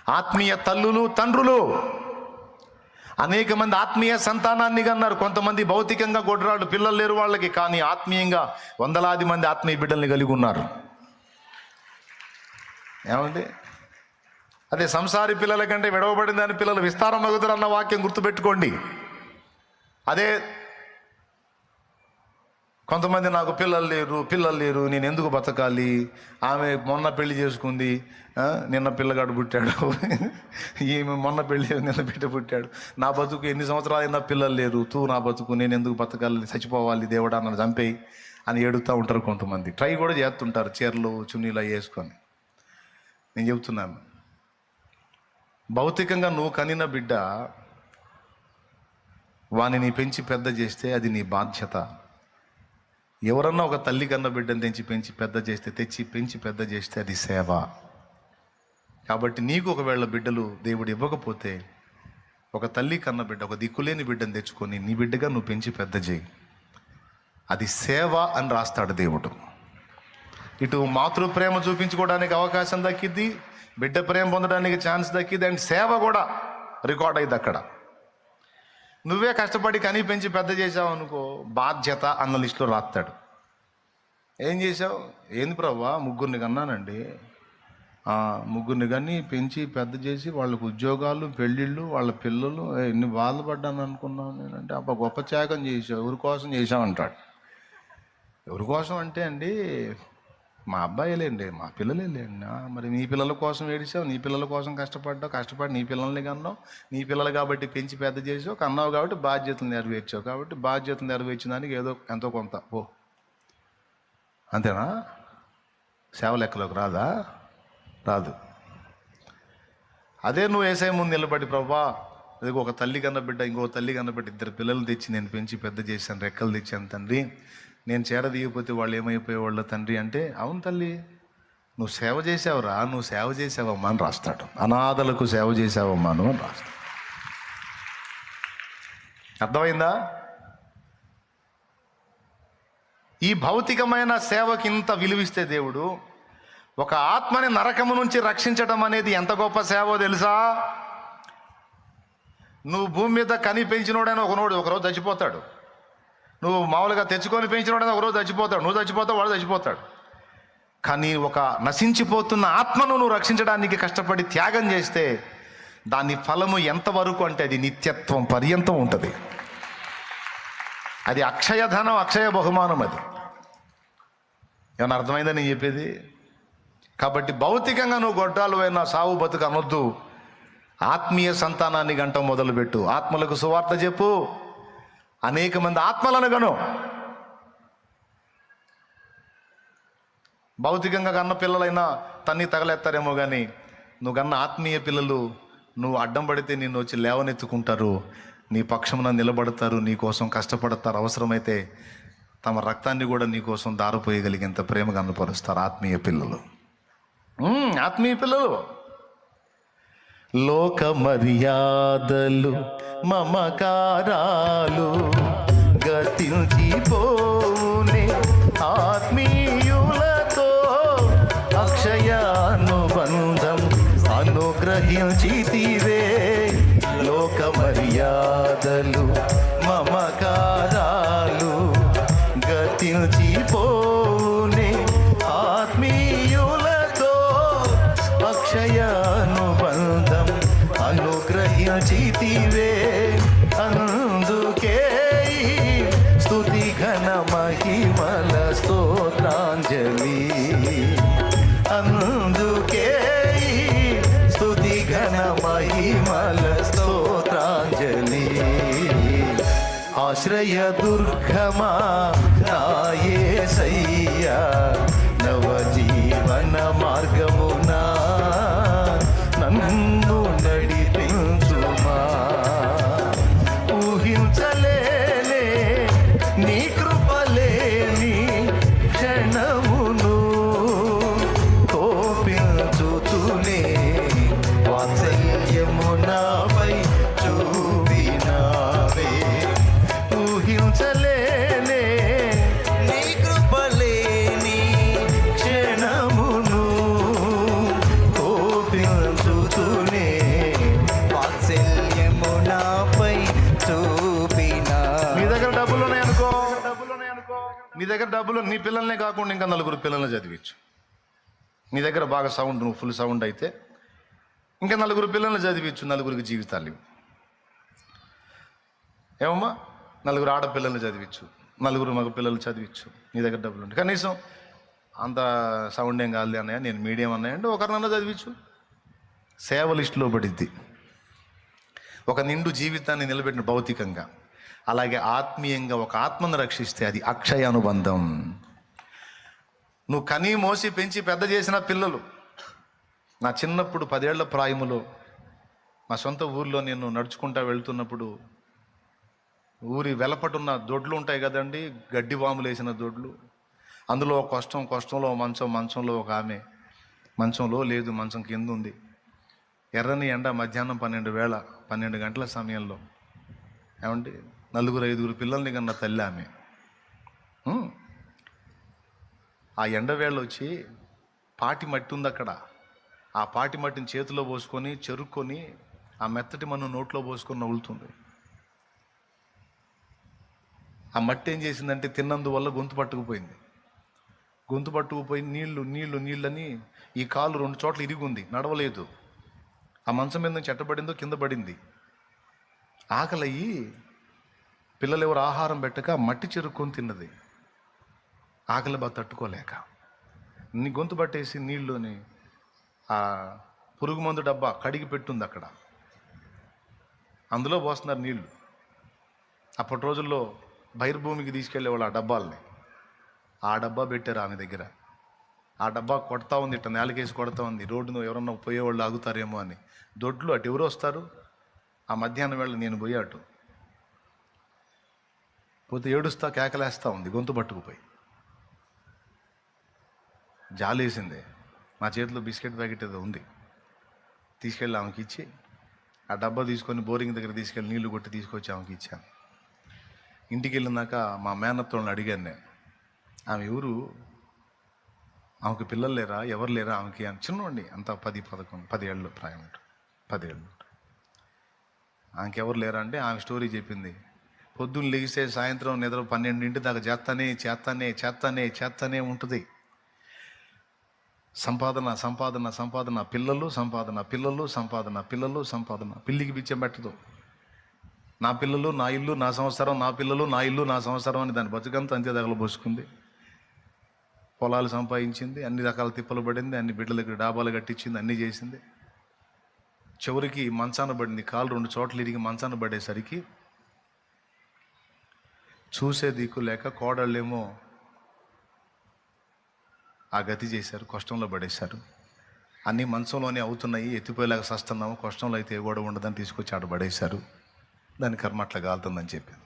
ఆత్మీయ తల్లులు, తండ్రులు. అనేక మంది ఆత్మీయ సంతానాన్ని కన్నారు. కొంతమంది భౌతికంగా గొడ్రాళ్ళు, పిల్లలు లేరు వాళ్ళకి, కానీ ఆత్మీయంగా వందలాది మంది ఆత్మీయ బిడ్డల్ని కలిగి ఉన్నారు. ఏమండి? అదే సంసారి పిల్లల కంటే విడవబడిన దాని పిల్లలు విస్తారం మగుతారు అన్న వాక్యం గుర్తుపెట్టుకోండి. అదే కొంతమంది నాకు పిల్లలు లేరు నేను ఎందుకు బతకాలి, ఆమె మొన్న పెళ్లి చేసుకుంది, నిన్న పిల్లగాడు పుట్టాడు, ఈమె మొన్న పెళ్లి నిన్న బిడ్డ పుట్టాడు, నా బతుకు ఎన్ని సంవత్సరాలు అయినా పిల్లలు లేరు, నా బతుకు నేను ఎందుకు బతకాలి, చచ్చిపోవాలి దేవుడా నన్ను చంపేయి అని ఏడుతూ ఉంటారు. కొంతమంది ట్రై కూడా చేస్తుంటారు, చీరలు చున్నీలు అవి వేసుకొని. నేను చెబుతున్నాను, భౌతికంగా నువ్వు కనిన బిడ్డ వానిని పెంచి పెద్ద చేస్తే అది నీ బాధ్యత. ఎవరన్నా ఒక తల్లి కన్న బిడ్డను పెంచి పెద్ద చేస్తే అది సేవ. కాబట్టి నీకు ఒకవేళ బిడ్డలు దేవుడు ఇవ్వకపోతే ఒక తల్లి కన్న బిడ్డ, ఒక దిక్కులేని బిడ్డను తెచ్చుకొని నీ బిడ్డగా నువ్వు పెంచి పెద్ద చేయి, అది సేవ అని రాస్తాడు దేవుడు. ఇటు మాతృ ప్రేమ చూపించుకోవడానికి అవకాశం దక్కిద్ది, బిడ్డ ప్రేమ పొందడానికి ఛాన్స్ దక్కిద్ది, అండ్ సేవ కూడా రికార్డ్ అయింది అక్కడ. నువ్వే కష్టపడి కని పెంచి పెద్ద చేసావు అనుకో, బాధ్యత అన్న లిస్టులో రాస్తాడు. ఏం చేసావు? ఏంది ప్రభా, ముగ్గురిని కన్నానండి, ముగ్గురిని కని పెంచి పెద్ద చేసి వాళ్ళకు ఉద్యోగాలు, పెళ్ళిళ్ళు, వాళ్ళ పిల్లలు, ఎన్ని బాధపడ్డాను అనుకున్నాను నేనంటే, అబ్బా గొప్ప త్యాగం చేసావు, ఎవరి కోసం చేసావు అంటాడు. ఎవరి కోసం అంటే అండి, మా అబ్బాయిలేండి, మా పిల్లలేండి. మరి నీ పిల్లల కోసం ఏడిచావు, నీ పిల్లల కోసం కష్టపడి నీ పిల్లల్ని కన్నావు, నీ పిల్లలు కాబట్టి పెంచి పెద్ద చేసావు, కన్నావు కాబట్టి బాధ్యతలు నెరవేర్చావు, కాబట్టి బాధ్యతలు నెరవేర్చిన దానికి ఏదో ఎంతో కొంత ఓ అంతేనా? సేవ లెక్కలోకి రాదు. అదే నువ్వు యేసయ్య ముందు నిలబడి, ప్రభా అదే ఒక తల్లి కన్న బిడ్డ ఇంకో తల్లి కన్న బిడ్డ ఇద్దరు పిల్లలు తెచ్చి నేను పెంచి పెద్ద చేశాను, రెక్కలు తెచ్చాను తండ్రి, నేను చేరదీయకపోతే వాళ్ళు ఏమైపోయేవాళ్ళు తండ్రి అంటే, అవును తల్లి నువ్వు సేవ చేసావురా, నువ్వు సేవ చేసావమ్మా అని రాస్తాడు. అనాథలకు సేవ చేసావమ్మా అని రాస్తాడు. అర్థమైందా? ఈ భౌతికమైన సేవకి ఇంత విలువిస్తే దేవుడు ఒక ఆత్మని నరకము నుంచి రక్షించడం అనేది ఎంత గొప్ప సేవో తెలుసా? నువ్వు భూమి మీద కని పెంచినోడైనా ఒకరోజు చచ్చిపోతాడు. నువ్వు మామూలుగా తెచ్చుకొని పెంచినోడైనా ఒకరోజు చచ్చిపోతాడు. నువ్వు చచ్చిపోతావు, వాడు చచ్చిపోతాడు. కానీ ఒక నశించిపోతున్న ఆత్మను నువ్వు రక్షించడానికి కష్టపడి త్యాగం చేస్తే దాని ఫలము ఎంతవరకు అంటే అది నిత్యత్వం పర్యంతం ఉంటుంది. అది అక్షయధనం, అక్షయ బహుమానం. అది ఏమన్నా అర్థమైందా నేను చెప్పేది? కాబట్టి భౌతికంగా నువ్వు గొడ్డాలు అయినా సావు బతుకు అనొద్దు. ఆత్మీయ సంతానాన్ని గంట మొదలుపెట్టు, ఆత్మలకు సువార్త చెప్పు, అనేక మంది ఆత్మలను గను. భౌతికంగా కన్న పిల్లలైనా తన్ని తగలేస్తారేమో కానీ నువ్వు కన్న ఆత్మీయ పిల్లలు నువ్వు అడ్డం పడితే నిన్ను వచ్చి లేవనెత్తుకుంటారు, నీ పక్షమున నిలబడతారు, నీ కోసం కష్టపడతారు, అవసరమైతే తమ రక్తాన్ని కూడా నీ కోసం దారిపోయగలిగేంత ప్రేమగా కనపరుస్తారు ఆత్మీయ పిల్లలు. ఆత్మీయ పిల్లలు లోక మర్యాదలు మమకారాలు గతించిపోనే ఆత్మీయులతో అక్షయానుబంధం అనుగ్రహించితివే. లోక మర్యాదలు మమకారాలు గతించిపోనే ఆత్మీయులతో అక్షయానుబంధం అనుగ్రహించితివే. అందుకే స్తుతి ఘన మహిమల స్తోత్రాంజలి, అందుకే స్తుతి ఘన మహిమల స్తోత్రాంజలి. ఆశ్రయ దుర్గమా నా యేసయ్యా, నవజీవన మార్గమునా నన్ను నడిపించుమా. ఊహించలేనే నీ కృపలేని క్షణమును కోపించుతూనే వాత్సల్యము నాపై చూపినావే. ఊహించలేనే నీ కృపలేని క్షణమును కోపించుతూనే చూస్తూనే వాత్సల్యము నాపై చూపిన. నీ దగ్గర డబ్బులు ఉన్నాయనుకో, నీ దగ్గర డబ్బులు, నీ పిల్లల్నే కాకుండా ఇంకా నలుగురు పిల్లల్ని చదివించు. నీ దగ్గర బాగా సౌండ్, నువ్వు ఫుల్ సౌండ్ అయితే ఇంకా నలుగురు పిల్లల్ని చదివించు, నలుగురికి జీవితాలు ఇవ్వు. ఏమమ్మా, నలుగురు ఆడపిల్లల్ని చదివించు, నలుగురు మగ పిల్లలు చదివించు. నీ దగ్గర డబ్బులు ఉంటాయి. కనీసం అంత సౌండ్ ఏం కాదు అన్నయ్య, నేను మీడియం అన్నయ్య అంటే ఒకరినన్నా చదివించు. సేవ లిస్టులో పడిద్ది. ఒక నిండు జీవితాన్ని నిలబెట్టిన భౌతికంగా, అలాగే ఆత్మీయంగా ఒక ఆత్మను రక్షిస్తే అది అక్షయ అనుబంధం. నువ్వు కనీ మోసి పెంచి పెద్ద చేసిన పిల్లలు. నా చిన్నప్పుడు 10 ఏళ్ల ప్రాయములో మా సొంత ఊర్లో నేను నడుచుకుంటా వెళ్తున్నప్పుడు, ఊరి వెలపటున్న దొడ్లు ఉంటాయి కదండి, గడ్డి వాములు వేసిన దొడ్లు. అందులో కష్టంలో మంచంలో ఒక ఆమె, మంచంలో లేదు, మంచం కింద ఉంది. ఎర్రని ఎండ, మధ్యాహ్నం 12 గంటల సమయంలో, ఏమండి, 4-5 పిల్లల్ని కన్నా తల్లి ఆమె. ఆ ఎండవేళ వచ్చి పాటి మట్టి ఉంది అక్కడ, ఆ పాటి మట్టిని చేతిలో పోసుకొని చెరుక్కొని ఆ మెత్తటి మన్ను నోట్లో పోసుకొని నవ్వులుతుంది. ఆ మట్టి ఏం చేసిందంటే తిన్నందువల్ల గొంతు పట్టుకుపోయి నీళ్ళని ఈ కాలు 2 చోట్ల ఇరిగుంది, నడవలేదు. ఆ మంచం మీద నుంచి ఎట్టబడిందో కింద పడింది. ఆకలయ్యి పిల్లలు ఎవరు ఆహారం పెట్టక మట్టి చెరుక్కొని తిన్నది. ఆకలి బాగా తట్టుకోలేక నీ గొంతు పట్టేసి నీళ్ళని ఆ పురుగు మందు డబ్బా కడిగి పెట్టుంది అక్కడ, అందులో పోస్తున్నారు నీళ్లు. అప్పటి రోజుల్లో బహిర్భూమికి తీసుకెళ్ళేవాళ్ళు ఆ డబ్బాలని. ఆ డబ్బా పెట్టారు ఆమె దగ్గర. ఆ డబ్బా కొడతా ఉంది, ఇట్ట నేలకేసి కొడతా ఉంది. రోడ్డును ఎవరన్నా పోయేవాళ్ళు ఆగుతారేమో అని. దొడ్లు అటు ఎవరు వస్తారు? ఆ మధ్యాహ్నం వేళ నేను పోయి అటు పోతే ఏడుస్తా కేకలేస్తూ ఉంది, గొంతు పట్టుకుపోయి. జాలేసిందే. నా చేతిలో బిస్కెట్ ప్యాకెట్ ఏదో ఉంది, తీసుకెళ్ళి ఆమెకి ఇచ్చి ఆ డబ్బా తీసుకొని బోరింగ్ దగ్గర తీసుకెళ్ళి నీళ్లు కొట్టి తీసుకొచ్చి ఆమెకి ఇచ్చాను. ఇంటికి వెళ్ళినాక మా మేనత్తోళ్ళని అడిగాను నేను, ఆమె ఎవరు, ఆమెకు పిల్లలు లేరా, ఎవరు లేరా ఆమెకి అని. చిన్నోండి, అంత 10 ఏళ్ళు ప్రాయం ఉంటుంది, 10 ఏళ్ళు. ఆమెకి ఎవరు లేరా అంటే ఆమె స్టోరీ చెప్పింది. పొద్దున్న లెగిస్తే సాయంత్రం నిద్ర 12 దాకా చేస్తానే ఉంటుంది. సంపాదన, పిల్లలు సంపాదన. పిల్లికి బిచ్చం పెట్టదు. నా పిల్లలు నా ఇల్లు నా సంవత్సరం, నా పిల్లలు నా ఇల్లు నా సంవత్సరం అని దాని బతుకంతా అంతే తగలబోసుకుంది. పొలాలు సంపాదించింది, అన్ని రకాల తిప్పలు పడింది, అన్ని బిడ్డలకి డాబాలు కట్టించింది, అన్నీ చేసింది. చివరికి మంచాన పడింది, కాలు 2 చోట్ల ఇరిగి మంచాన పడేసరికి చూసే దిక్కు లేక కోడళ్ళేమో ఆ గతి చేశారు, కష్టంలో పడేశారు. అన్నీ మంచంలోనే అవుతున్నాయి, ఎత్తిపోయేలాగా సస్తున్నాము, కష్టంలో అయితే ఏ గొడవ ఉండదని తీసుకొచ్చి ఆడ పడేశారు. దాని కర్మ అట్లా కాలుతుందని చెప్పాను.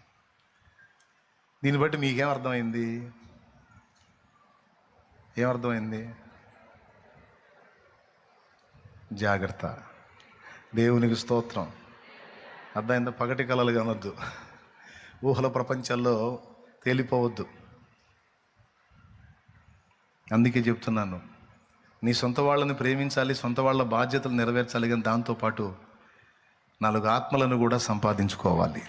దీన్ని బట్టి మీకేమర్థమైంది? ఏమర్థమైంది? జాగ్రత్త. దేవునికి స్తోత్రం. అర్థమైందా? పగటి కలలు కనొద్దు, ఊహల ప్రపంచాల్లో తేలిపోవద్దు. అందుకే చెప్తున్నాను, నీ సొంత వాళ్ళని ప్రేమించాలి, సొంత వాళ్ళ బాధ్యతలు నెరవేర్చాలి, కానీ దాంతోపాటు 4 ఆత్మలను కూడా సంపాదించుకోవాలి.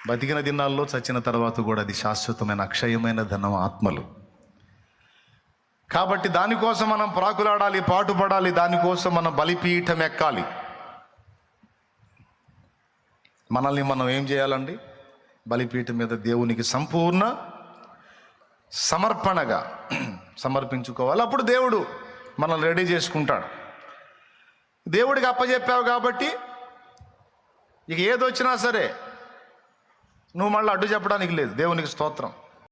బతికిన దినాల్లో, చచ్చిన తర్వాత కూడా అది శాశ్వతమైన అక్షయమైన ధనం, ఆత్మలు. కాబట్టి దానికోసం మనం ప్రాకులాడాలి, పాటుపడాలి. దానికోసం మనం బలిపీఠం ఎక్కాలి. మనల్ని మనం ఏం చేయాలండి? బలిపీఠం మీద దేవునికి సంపూర్ణ సమర్పణగా సమర్పించుకోవాలి. అప్పుడు దేవుడు మనల్ని రెడీ చేసుకుంటాడు. దేవుడికి అప్పచెప్పావు కాబట్టి ఇక ఏదొచ్చినా సరే నువ్వు మళ్ళీ అడ్డు చెప్పడానికి లేదు. దేవునికి స్తోత్రం.